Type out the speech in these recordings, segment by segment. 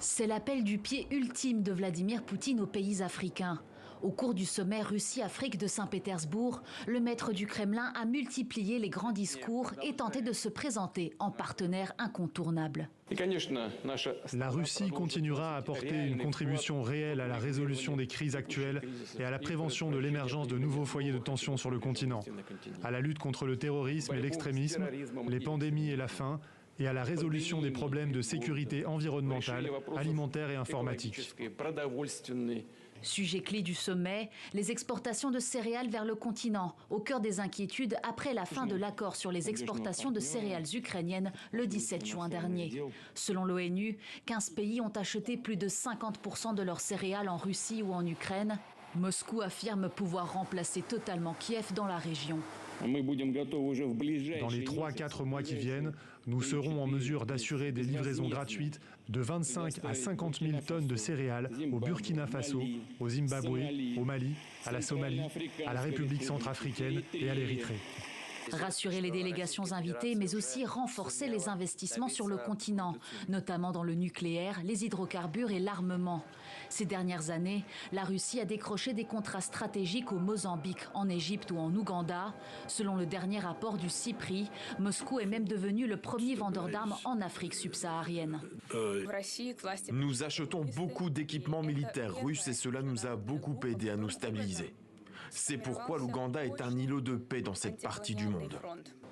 C'est l'appel du pied ultime de Vladimir Poutine aux pays africains. Au cours du sommet Russie-Afrique de Saint-Pétersbourg, le maître du Kremlin a multiplié les grands discours et tenté de se présenter en partenaire incontournable. La Russie continuera à apporter une contribution réelle à la résolution des crises actuelles et à la prévention de l'émergence de nouveaux foyers de tension sur le continent, à la lutte contre le terrorisme et l'extrémisme, les pandémies et la faim, et à la résolution des problèmes de sécurité environnementale, alimentaire et informatique. Sujet clé du sommet, les exportations de céréales vers le continent, au cœur des inquiétudes après la fin de l'accord sur les exportations de céréales ukrainiennes le 17 juin dernier. Selon l'ONU, 15 pays ont acheté plus de 50% de leurs céréales en Russie ou en Ukraine. Moscou affirme pouvoir remplacer totalement Kiev dans la région. Dans les 3 à 4 mois qui viennent, nous serons en mesure d'assurer des livraisons gratuites de 25 à 50 000 tonnes de céréales au Burkina Faso, au Zimbabwe, au Mali, à la Somalie, à la République centrafricaine et à l'Érythrée. Rassurer les délégations invitées, mais aussi renforcer les investissements sur le continent, notamment dans le nucléaire, les hydrocarbures et l'armement. Ces dernières années, la Russie a décroché des contrats stratégiques au Mozambique, en Égypte ou en Ouganda. Selon le dernier rapport du CIPRI, Moscou est même devenu le premier vendeur d'armes en Afrique subsaharienne. Nous achetons beaucoup d'équipements militaires russes et cela nous a beaucoup aidé à nous stabiliser. C'est pourquoi l'Ouganda est un îlot de paix dans cette partie du monde.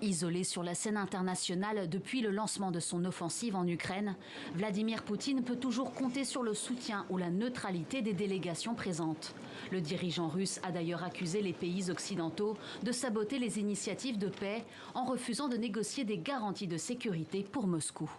Isolé sur la scène internationale depuis le lancement de son offensive en Ukraine, Vladimir Poutine peut toujours compter sur le soutien ou la neutralité des délégations présentes. Le dirigeant russe a d'ailleurs accusé les pays occidentaux de saboter les initiatives de paix en refusant de négocier des garanties de sécurité pour Moscou.